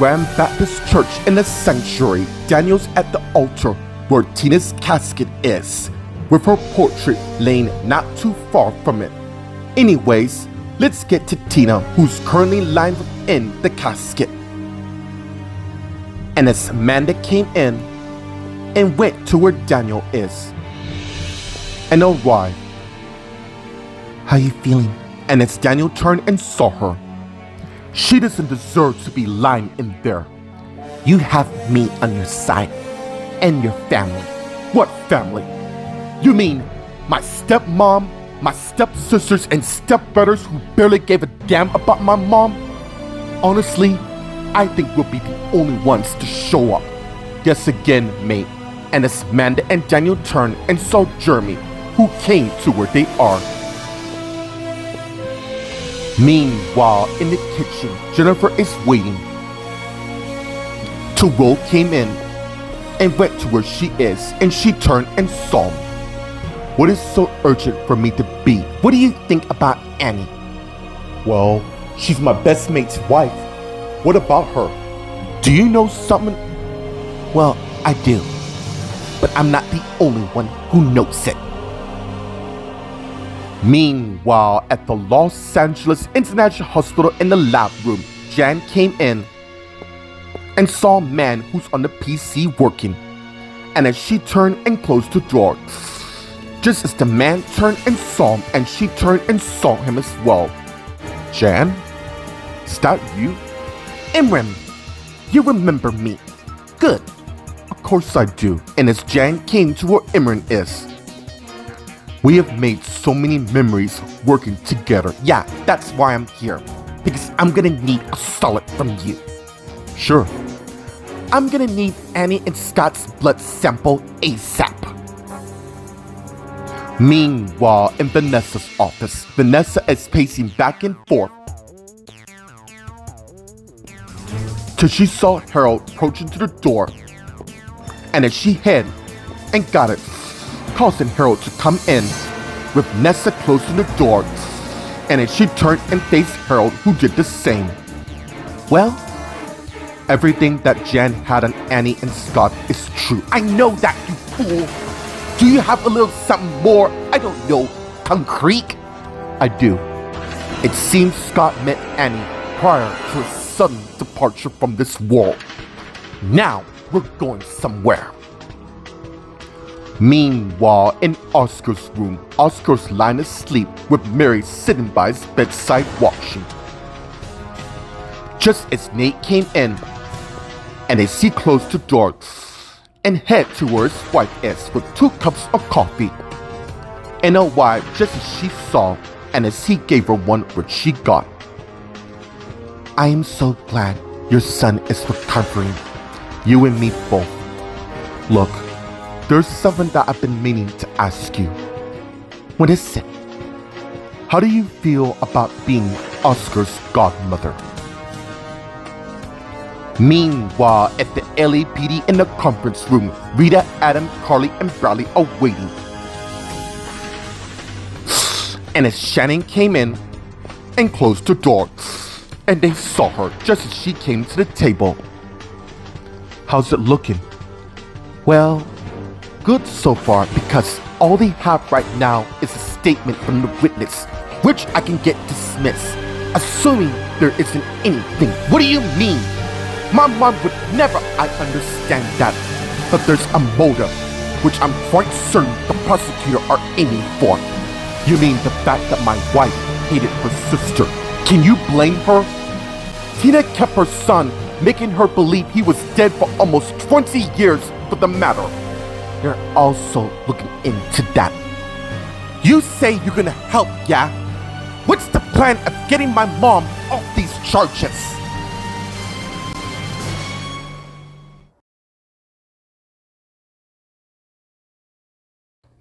Grand Baptist Church in the sanctuary. Daniel's at the altar where Tina's casket is, with her portrait laying not too far from it. Anyways, let's get to Tina, who's currently lying within the casket. And as Amanda came in and went to where Daniel is and arrived, "How you feeling?" And as Daniel turned and saw her, "She doesn't deserve to be lying in there. You have me on your side and your family." "What family? You mean my stepmom, my stepsisters, and stepbrothers who barely gave a damn about my mom? Honestly, I think we'll be the only ones to show up." "Yes again, mate." And as Amanda and Daniel turned and saw Jeremy, who came to where they are. Meanwhile, in the kitchen, Jennifer is waiting. Terrell came in and went to where she is, and she turned and saw him. "What is so urgent for me to be? What do you think about Annie?" "Well, she's my best mate's wife. What about her? Do you know something?" "Well, I do, but I'm not the only one who knows it." Meanwhile, at the Los Angeles International Hospital in the lab room, Jan came in and saw a man who's on the PC working. And as she turned and closed the door, just as the man turned and saw him, and she turned and saw him as well. "Jan? Is that you?" "Imran, you remember me?" "Good. Of course I do." And as Jan came to where Imran is, "We have made so many memories working together." "Yeah, that's why I'm here. Because I'm gonna need a solid from you." "Sure." "I'm gonna need Annie and Scott's blood sample ASAP." Meanwhile, in Vanessa's office, Vanessa is pacing back and forth till she saw Harold approaching to the door. And as she hid and got it, causing Harold to come in, with Nessa closing the door. And as she turned and faced Harold, who did the same. "Well, everything that Jan had on Annie and Scott is true." "I know that, you fool! Do you have a little something more, I don't know, concrete?" "I do. It seems Scott met Annie prior to his sudden departure from this world. Now we're going somewhere." Meanwhile, in Oscar's room, Oscar's lying asleep with Mary sitting by his bedside watching. Just as Nate came in, and as he closed the door and head to where his wife is with 2 cups of coffee and a wife just as she saw, and as he gave her one which she got. "I am so glad your son is recovering. You and me both. Look, there's something that I've been meaning to ask you." "What is it?" "How do you feel about being Oscar's godmother?" Meanwhile, at the LAPD in the conference room, Rita, Adam, Carly, and Bradley are waiting. And as Shannon came in and closed the door, and they saw her just as she came to the table. "How's it looking?" "Well, good so far, because all they have right now is a statement from the witness, which I can get dismissed, assuming there isn't anything." "What do you mean? My mom would never." "I understand that, but there's a motive, which I'm quite certain the prosecutor are aiming for." "You mean the fact that my wife hated her sister? Can you blame her? Tina kept her son, making her believe he was dead for almost 20 years for the matter. They're also looking into that." "You say you're gonna help, yeah? What's the plan of getting my mom off these charges?"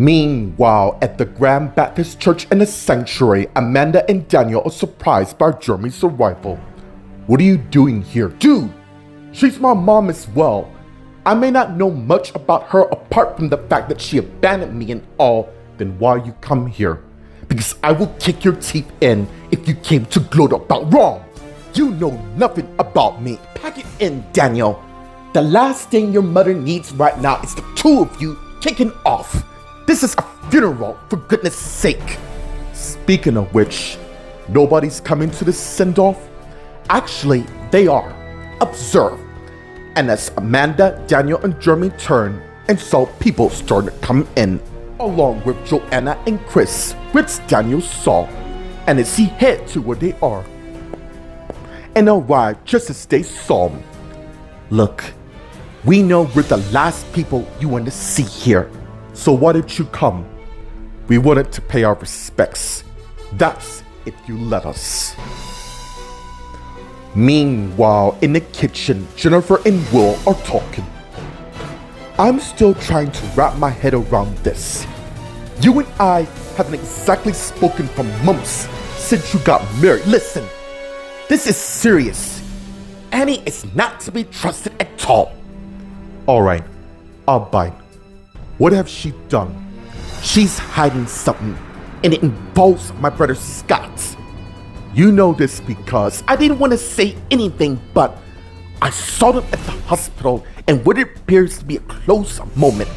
Meanwhile, at the Grand Baptist Church in the sanctuary, Amanda and Daniel are surprised by Jeremy's arrival. "What are you doing here?" "Dude, she's my mom as well. I may not know much about her apart from the fact that she abandoned me and all. Then why you come here?" "Because I will kick your teeth in if you came to gloat about wrong." You know nothing about me. Pack it in, Daniel. The last thing your mother needs right now is the two of you kicking off. This is a funeral, for goodness sake. Speaking of which, nobody's coming to the send-off? Actually, they are. Observe. And as Amanda, Daniel, and Jeremy turned and saw people started coming in, along with Joanna and Chris, which Daniel saw, and as he head to where they are, and arrived just as they saw him. Look, we know we're the last people you want to see here, so why did you come? We wanted to pay our respects. That's if you let us. Meanwhile, in the kitchen, Jennifer and Will are talking. I'm still trying to wrap my head around this. You and I haven't exactly spoken for months since you got married. Listen, this is serious. Annie is not to be trusted at all. Alright, I'll bite. What have she done? She's hiding something, and it involves my brother Scott. You know this because I didn't want to say anything, but I saw them at the hospital in what appears to be a close moment.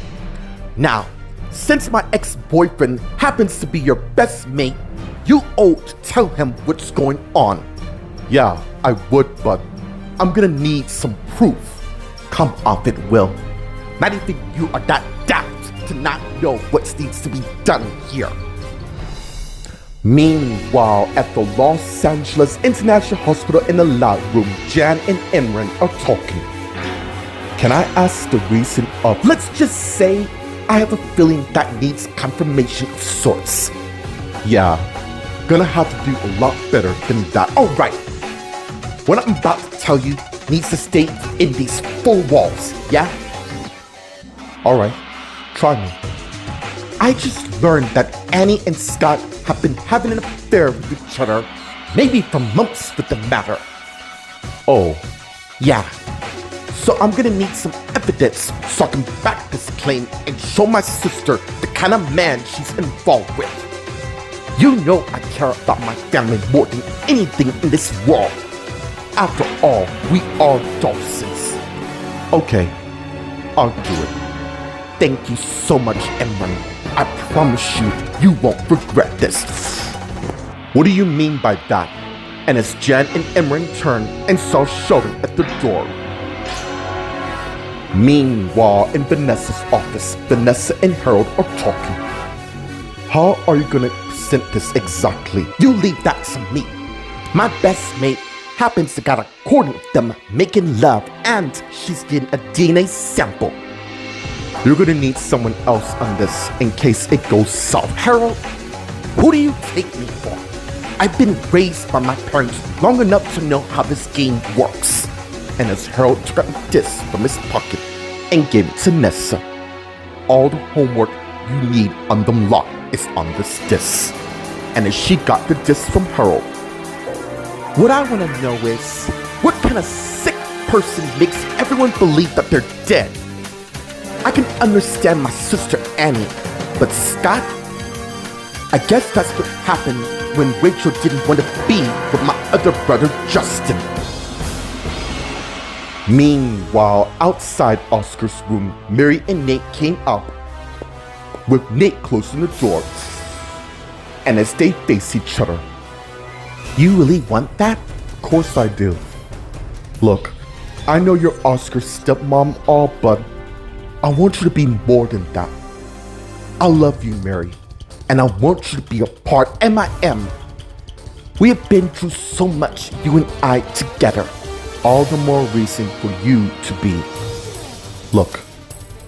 Now, since my ex-boyfriend happens to be your best mate, you owe to tell him what's going on. Yeah, I would, but I'm gonna need some proof. Come off it, Will. Not even you are that daft to not know what needs to be done here. Meanwhile, at the Los Angeles International Hospital in the lab room, Jan and Imran are talking. Can I ask the reason of? Let's just say I have a feeling that needs confirmation of sorts. Yeah, gonna have to do a lot better than that. Alright, what I'm about to tell you needs to stay in these four walls, yeah? Alright, try me. I just learned that Annie and Scott have been having an affair with each other, maybe for months for the matter. Oh, yeah. So I'm gonna need some evidence so I can back this claim and show my sister the kind of man she's involved with. You know I care about my family more than anything in this world. After all, we are Dawsons. Okay, I'll do it. Thank you so much, Imran. I promise you, you won't regret this. What do you mean by that? And as Jan and Imran turned and saw Sheldon at the door. Meanwhile, in Vanessa's office, Vanessa and Harold are talking. How are you gonna present this exactly? You leave that to me. My best mate happens to got a recording of them making love, and she's getting a DNA sample. You're gonna need someone else on this in case it goes south. Harold, who do you take me for? I've been raised by my parents long enough to know how this game works. And as Harold took a disc from his pocket and gave it to Nessa, all the homework you need on the lot is on this disc. And as she got the disc from Harold, what I want to know is, what kind of sick person makes everyone believe that they're dead? I can understand my sister Annie, but Scott? I guess that's what happened when Rachel didn't want to be with my other brother Justin. Meanwhile, outside Oscar's room, Mary and Nate came up, with Nate closing the door. And as they face each other, you really want that? Of course I do. Look, I know you're Oscar's stepmom all, but I want you to be more than that. I love you, Mary, and I want you to be a part, and I am. We have been through so much, you and I together. All the more reason for you to be. Look,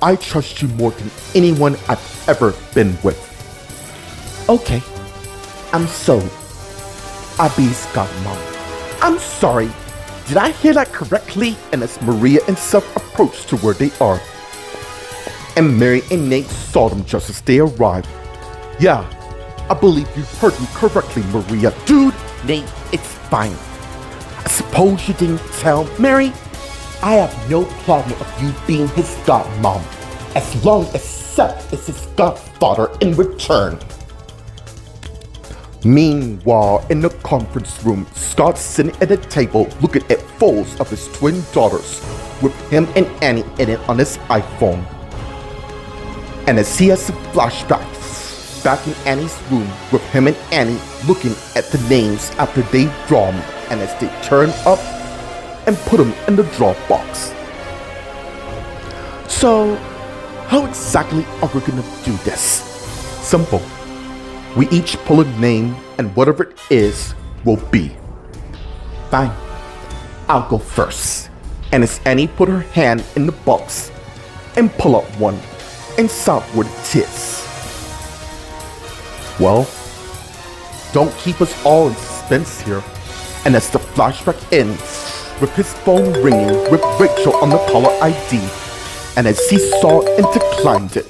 I trust you more than anyone I've ever been with. Okay, I'm so Abby's godmom. I'm sorry, did I hear that correctly? And as Maria and Seth approached to where they are, and Mary and Nate saw them just as they arrived. Yeah, I believe you heard me correctly, Maria. Dude, Nate, it's fine. I suppose you didn't tell Mary? I have no problem of you being his godmom, as long as Seth is his godfather in return. Meanwhile, in the conference room, Scott's sitting at a table looking at photos of his twin daughters with him and Annie in it on his iPhone. And as he has a flashback back in Annie's room with him and Annie looking at the names after they draw them and as they turn up and put them in the Dropbox. So, how exactly are we gonna do this? Simple. We each pull a name and whatever it is will be. Fine. I'll go first. And as Annie put her hand in the box and pull up one and saw what it is. Well, don't keep us all in suspense here. And as the flashback ends with his phone ringing with Rachel on the caller ID, and as he saw and declined it.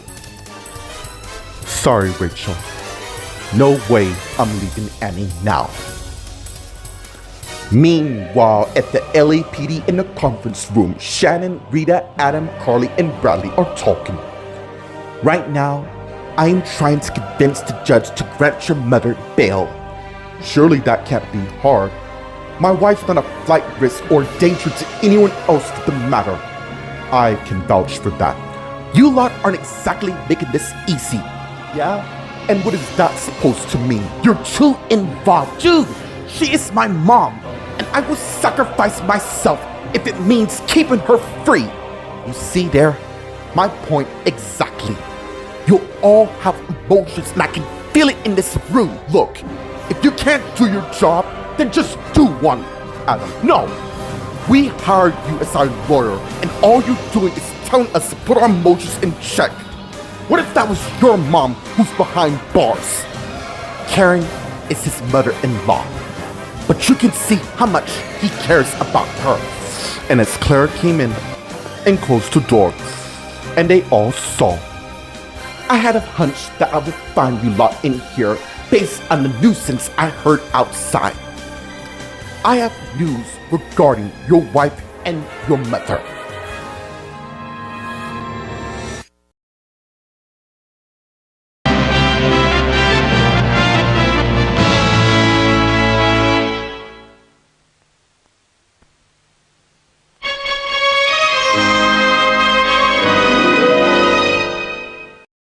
Sorry, Rachel. No way I'm leaving Annie now. Meanwhile, at the LAPD in the conference room, Shannon, Rita, Adam, Carly, and Bradley are talking. Right now, I am trying to convince the judge to grant your mother bail. Surely that can't be hard. My wife's not a flight risk or danger to anyone else for the matter. I can vouch for that. You lot aren't exactly making this easy. Yeah? And what is that supposed to mean? You're too involved. Dude, she is my mom. And I will sacrifice myself if it means keeping her free. You see there? My point exactly. You all have emotions and I can feel it in this room. Look, if you can't do your job, then just do one. Adam, no. We hired you as our lawyer and all you're doing is telling us to put our emotions in check. What if that was your mom who's behind bars? Karen is his mother-in-law. But you can see how much he cares about her. And as Claire came in and closed the door, and they all saw, I had a hunch that I would find you lot in here based on the nuisance I heard outside. I have news regarding your wife and your mother.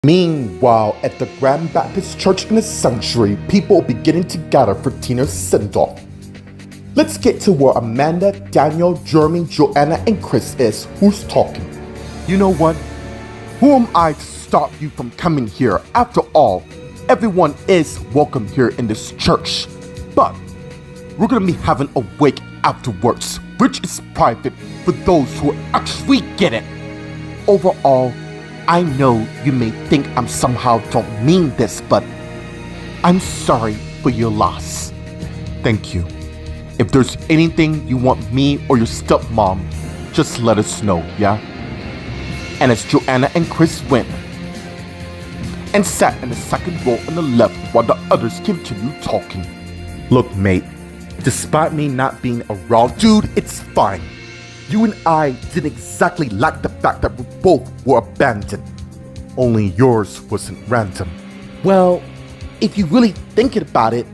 Meanwhile, at the Grand Baptist Church in the Sanctuary, people beginning to gather for Tina's send-off. Let's get to where Amanda, Daniel, Jeremy, Joanna, and Chris is, who's talking. You know what? Who am I to stop you from coming here? After all, everyone is welcome here in this church. But we're gonna be having a wake afterwards, which is private for those who actually get it. Overall, I know you may think I'm somehow don't mean this, but I'm sorry for your loss. Thank you. If there's anything you want me or your stepmom, just let us know, yeah? And as Joanna and Chris went and sat in the second row on the left while the others continued talking. Look, mate, despite me not being around, dude, it's fine. You and I didn't exactly like the fact that we both were abandoned. Only yours wasn't random. Well, if you really think about it,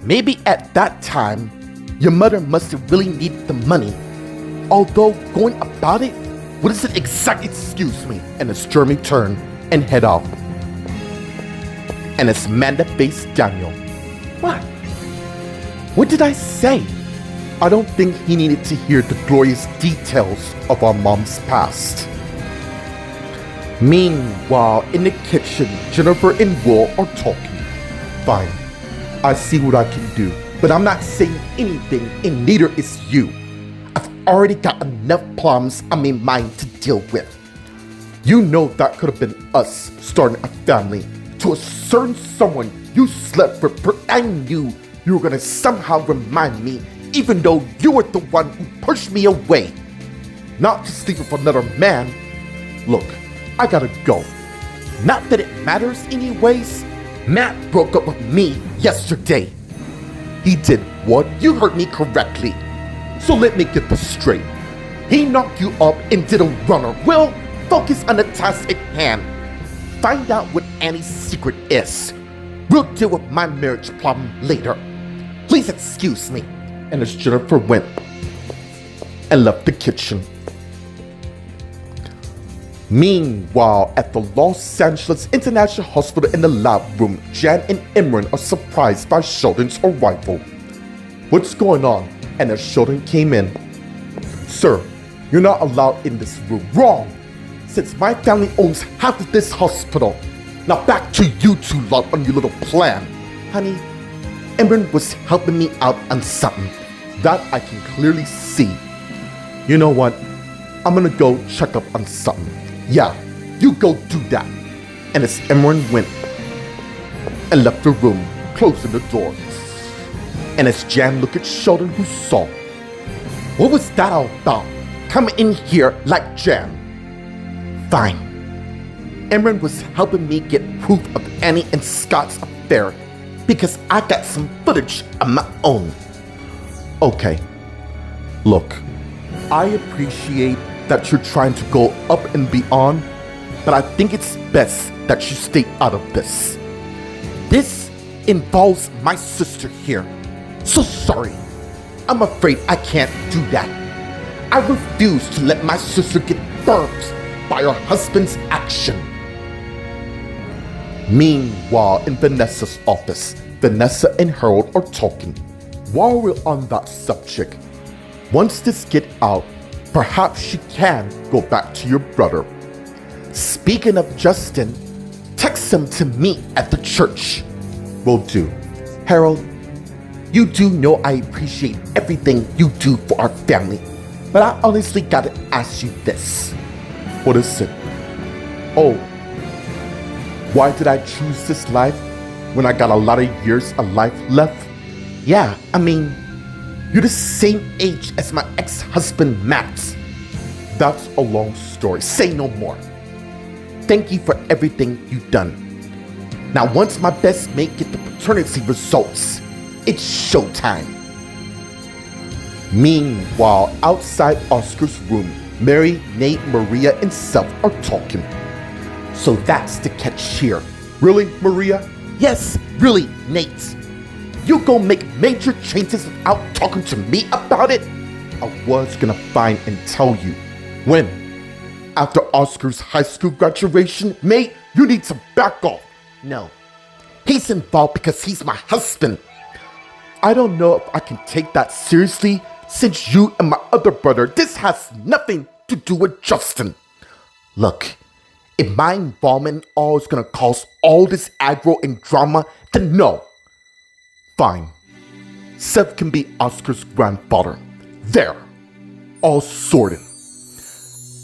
maybe at that time, your mother must have really needed the money. Although going about it, what is it exactly? Excuse me. And as Jeremy turned and head out. And as Amanda faced Daniel. What? What did I say? I don't think he needed to hear the glorious details of our mom's past. Meanwhile, in the kitchen, Jennifer and Will are talking. Fine, I see what I can do, but I'm not saying anything and neither is you. I've already got enough problems on my mind to deal with. You know that could have been us starting a family. To a certain someone you slept with, but I knew you were gonna somehow remind me even though you were the one who pushed me away. Not to sleep with another man. Look, I gotta go. Not that it matters anyways. Matt broke up with me yesterday. He did what? You heard me correctly. So let me get this straight. He knocked you up and did a runner. Well, focus on the task at hand. Find out what Annie's secret is. We'll deal with my marriage problem later. Please excuse me. And as Jennifer went and left the kitchen. Meanwhile, at the Los Angeles International Hospital in the lab room, Jan and Imran are surprised by Sheldon's arrival. What's going on? And as Sheldon came in, "Sir, you're not allowed in this room." "Wrong! Since my family owns half of this hospital. Now back to you two lot on your little plan." "Honey, Imran was helping me out on something that I can clearly see." "You know what? I'm gonna go check up on something." "Yeah, you go do that." And as Imran went and left the room, closing the door, and as Jan looked at Sheldon, who saw, "What was that all about? Come in here like Jan." "Fine. Imran was helping me get proof of Annie and Scott's affair because I got some footage of my own." "Okay. Look, I appreciate that you're trying to go up and beyond, but I think it's best that you stay out of this. This involves my sister here. So sorry. I'm afraid I can't do that. I refuse to let my sister get burned by her husband's action." Meanwhile, in Vanessa's office, Vanessa and Harold are talking. "While we're on that subject, once this get out, perhaps she can go back to your brother. Speaking of Justin, text him to meet at the church." "Will do. Harold, you do know I appreciate everything you do for our family, but I honestly gotta ask you this." "What is it?" "Oh, why did I choose this life when I got a lot of years of life left?" "Yeah, I mean, you're the same age as my ex-husband, Max." "That's a long story. Say no more. Thank you for everything you've done. Now, once my best mate get the paternity results, it's showtime." Meanwhile, outside Oscar's room, Mary, Nate, Maria, and Seth are talking. "So that's the catch here." "Really, Maria?" "Yes, really, Nate. You go make major changes without talking to me about it?" "I was gonna find and tell you." "When?" "After Oscar's high school graduation." "Mate, you need to back off." "No. He's involved because he's my husband." "I don't know if I can take that seriously since you and my other brother, this has nothing to do with Justin." "Look, if my involvement all is gonna cause all this aggro and drama, then no." "Fine. Seth can be Oscar's grandfather. There. All sorted."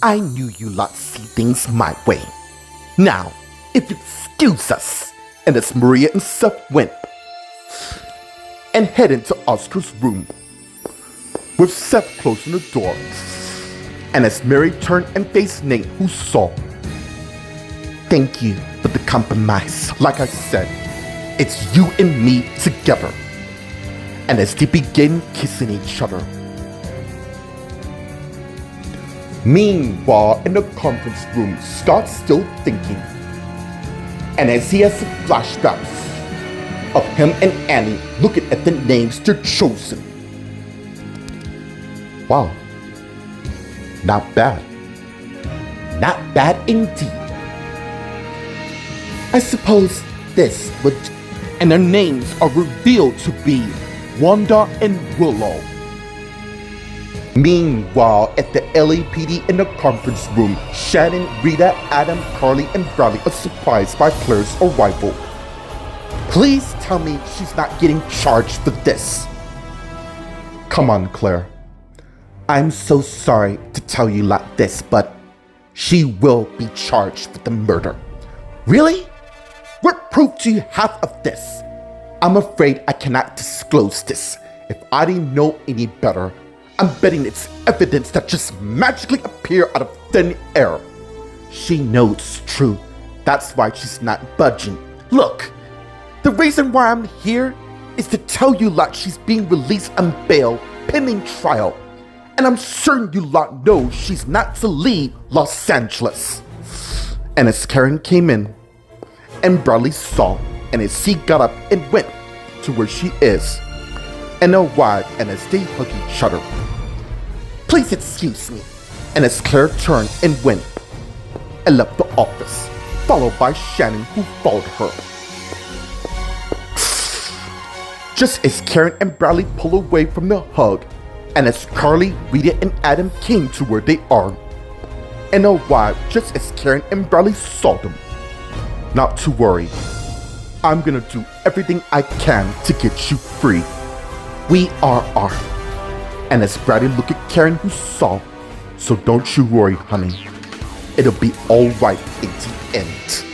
"I knew you lot see things my way. Now, if you excuse us." And as Maria and Seth went and head into Oscar's room, with Seth closing the door, and as Mary turned and faced Nate, who saw, "Thank you for the compromise. Like I said, it's you and me together." And as they begin kissing each other. Meanwhile, in the conference room, Scott's still thinking. And as he has flashbacks of him and Annie looking at the names they're chosen. Wow. Not bad. Not bad indeed. I suppose this would... And their names are revealed to be Wanda and Willow. Meanwhile, at the LAPD in the conference room, Shannon, Rita, Adam, Carly, and Bradley are surprised by Claire's arrival. "Please tell me she's not getting charged for this." "Come on, Claire. I'm so sorry to tell you like this, but she will be charged with the murder." "Really? What proof do you have of this?" "I'm afraid I cannot disclose this. If I didn't know any better, I'm betting it's evidence that just magically appeared out of thin air." "She knows it's true. That's why she's not budging." "Look, the reason why I'm here is to tell you lot she's being released on bail pending trial. And I'm certain you lot know she's not to leave Los Angeles." And as Karen came in and Bradley saw, and as he got up and went to where she is, and a wide and as they hug each other. Please excuse me. And as Claire turned and went and left the office, followed by Shannon, who followed her. Just as Karen and Bradley pull away from the hug, and as Carly, Rita, and Adam came to where they are, and a while, just as Karen and Bradley saw them. Not to worry, I'm gonna do everything I can to get you free. We are armed. And as Bradley looked at Karen, who saw, so don't you worry, honey. It'll be all right in the end.